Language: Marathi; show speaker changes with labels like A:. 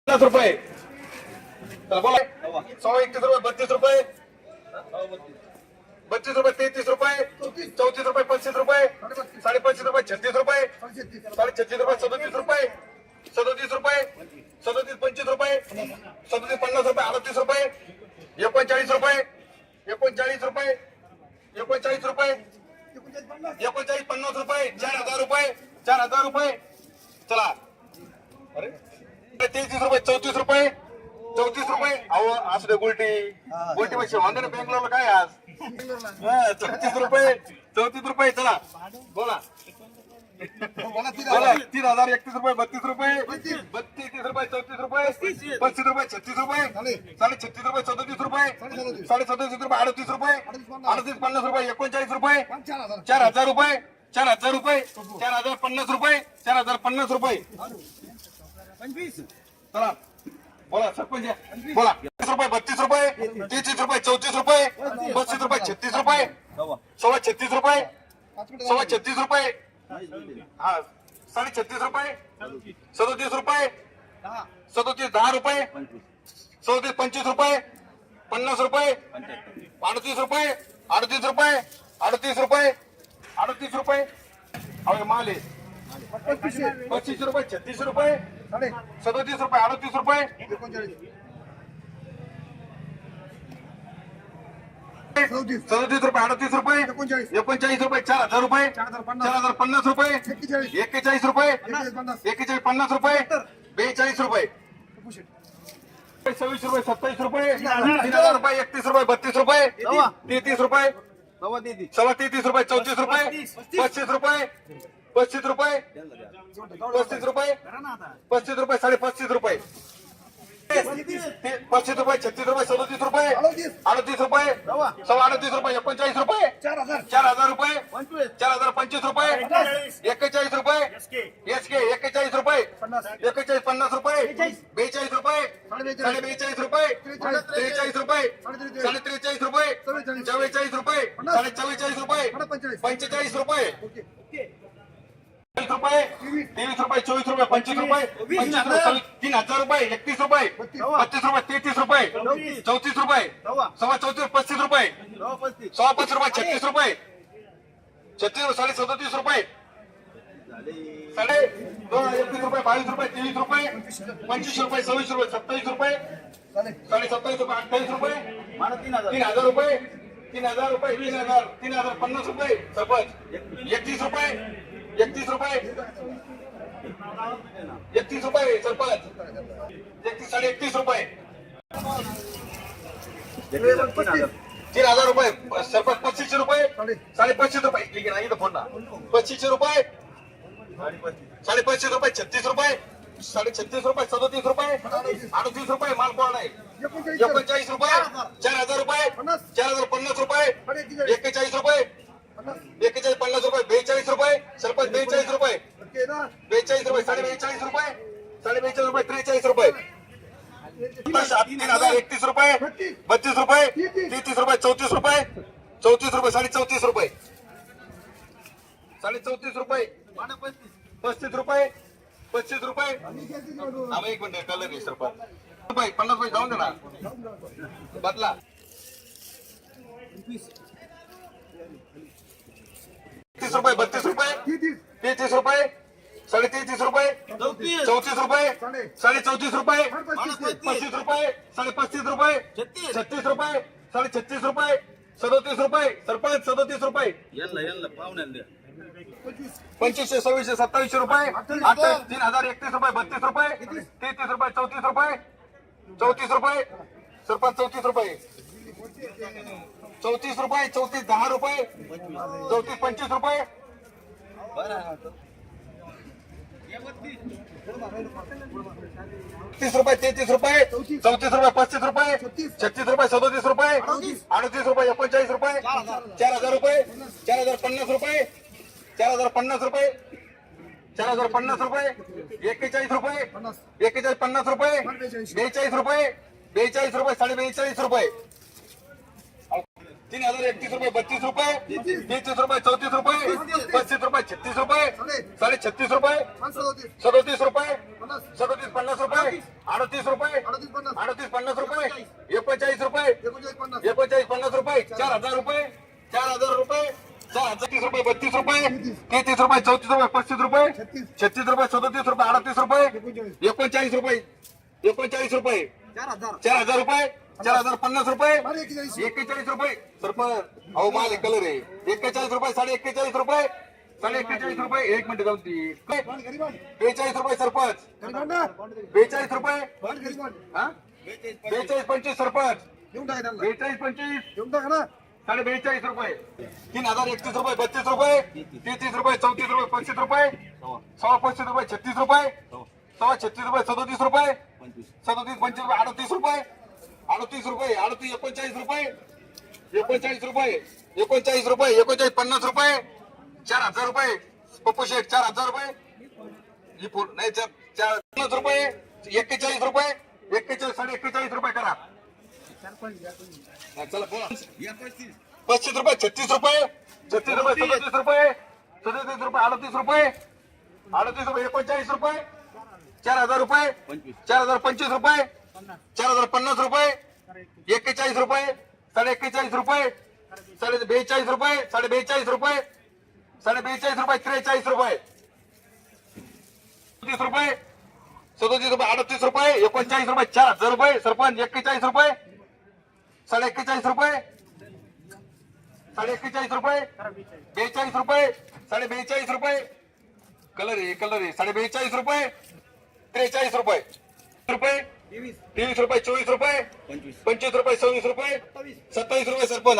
A: रुपये बोला 131 रुपये 32 रुपये 32 रुपये 33 रुपये 34 रुपये 35 रुपये 25.5 रुपये 36 रुपये 36 रुपये 37 रुपये 37 रुपये 37 25 रुपये 37 50 रुपये 38 रुपये 39 रुपये 39 रुपये 39 रुपये 39 50 रुपये 4000 रुपये 4000 रुपये चला अरे 33 रुपये 34 रुपये 34 रुपये अहो असू दे गुलटी गुलटी पैसे ऑनलाईन बँकला काय आज 34 रुपये 34 रुपये चला बोला 3031 रुपये 32 रुपये 32 रुपये 34 रुपये 35 रुपये 36 रुपये 36 रुपये 37 रुपये 37 रुपये 38 रुपये 38 50 रुपये 39 रुपये 4000 रुपये 4000 रुपये 4050 रुपये 4050 रुपये चला बोला सरपंच बोला 30 रुपये 32 रुपये 33 रुपये 34 रुपये 35 रुपये 36 रुपये 36 रुपये 36 रुपये हा 36 रुपये 37 रुपये 37 10 रुपये 37 25 रुपये 50 रुपये 38 रुपये 38 रुपये 38 रुपये 38 रुपये अरे माल आहे 25 रुपये 36 रुपये 37 रुपये 38 रुपये 37 रुपये 38 रुपये 39 रुपये 4000 रुपये 4050 रुपये 41 रुपये 41 50 रुपये 42 रुपये 26 रुपये 27 रुपये 3000 रुपये 31 रुपये 32 रुपये 33 रुपये 33 रुपये 34 रुपये 25 रुपये 25 रुपये 35 रुपये 35 रुपये 35 रुपये 35 रुपये 36 रुपये 37 रुपये 38 रुपये 38 रुपये 39 रुपये 4000 रुपये 4025 रुपये 41 रुपये एसके 41 रुपये 41 50 रुपये 42 रुपये 42 रुपये 43 रुपये 43 रुपये 44 रुपये 44 रुपये 45 रुपये 23 रुपये 24 रुपये 25 रुपये 3000 रुपये 31 रुपये 32 रुपये 33 रुपये 34 रुपये 34 35 रुपये 5 रुपये 36 रुपये 36 37 रुपये 21 रुपये 22 रुपये 23 रुपये 25 रुपये 26 रुपये 27 रुपये 27 रुपये 28 रुपये 3000 रुपये 3000 रुपये 3050 रुपये सरपंच 31 रुपये 31 रुपये 31 रुपये सरपंच 31 रुपये 3000 रुपये सरपंच 25 रुपये 25 रुपये ठीक आहे ना फोन ना 25 रुपये 25 रुपये 36 रुपये 36 रुपये 37 रुपये 38 रुपये माल कोण आहे 39 रुपये 4000 रुपये 4050 रुपये 41 रुपये 41 50 रुपये 42 रुपये सरपंच 42 रुपये 42 रुपये 42.5 रुपये 42 रुपये 43 रुपये 31 रुपये 32 रुपये 33 रुपये 34 रुपये 34 रुपये 34.5 रुपये 34.5 रुपये 35 रुपये 25 रुपये आम्ही एक मिनिट कलर आहे सरपंच रुपये 50 रुपये जाऊन दे ना बदला 30 रुपये 32 रुपये 33 रुपये 33 रुपये 34 रुपये 34 रुपये 25 रुपये 35 रुपये 36 रुपये 36 रुपये 37 रुपये सरपंच 37 रुपये 25 26 27 रुपये 3031 रुपये 32 रुपये 33 रुपये 34 रुपये 34 रुपये सरपंच 34 रुपये 34 रुपये 34 10 रुपये 34 25 रुपये 30 रुपये 33 रुपये 34 रुपये 35 रुपये 36 रुपये 37 रुपये 38 रुपये 39 रुपये 4000 रुपये 4050 रुपये 4050 रुपये 4050 रुपये 41 रुपये 41 50 रुपये 42 रुपये 42 रुपये 42.5 रुपये 3031 रुपये 32 रुपये 33 रुपये 34 रुपये 35 रुपये 36 रुपये 36.5 रुपये 37 रुपये 37.50 रुपये 38 रुपये 38.50 रुपये 39 रुपये 39.50 रुपये 4000 रुपये 4000 रुपये 4030 रुपये 32 रुपये 33 रुपये 34 रुपये 35 रुपये 36 रुपये 37 रुपये 38 रुपये 39 रुपये 39 रुपये 4000 रुपये 4050 रुपये 41 रुपये सरपंच अहो माल कलर आहे 41 रुपये 41.5 रुपये 41.5 रुपये 1 मिनिट जाऊन ती 42 रुपये सरपंच 42 रुपये 42.25 सरपंच 42.25 साडे 42 रुपये 3031 रुपये 32 रुपये 33 रुपये 34 रुपये 35 रुपये 35 रुपये 36 रुपये 36 रुपये 37 रुपये 37 25 रुपये 38 रुपये 38 रुपये 39 रुपये 39 रुपये 39 रुपये 39.50 रुपये 4000 रुपये पप्पू शेठ 4000 रुपये ही फुल नाही 50 रुपये 41 रुपये 41 41.5 रुपये करा चला बोला 35 रुपये 36 रुपये 36 रुपये 37 रुपये 37 रुपये 38 रुपये 38 रुपये 39 रुपये 4000 रुपये 4025 रुपये 4050 रुपये 41 रुपये 41.5 रुपये 42 रुपये 42 रुपये 42 रुपये 43 रुपये 30 रुपये 37 रुपये 38 रुपये 39 रुपये 4000 रुपये सरपंच 41 रुपये 41.5 रुपये 41.5 रुपये 42 रुपये 42 रुपये कलर आहे 42 रुपये 43 रुपये 23 रुपये 24 रुपये 25 रुपये 26 रुपये 27 रुपये सरपंच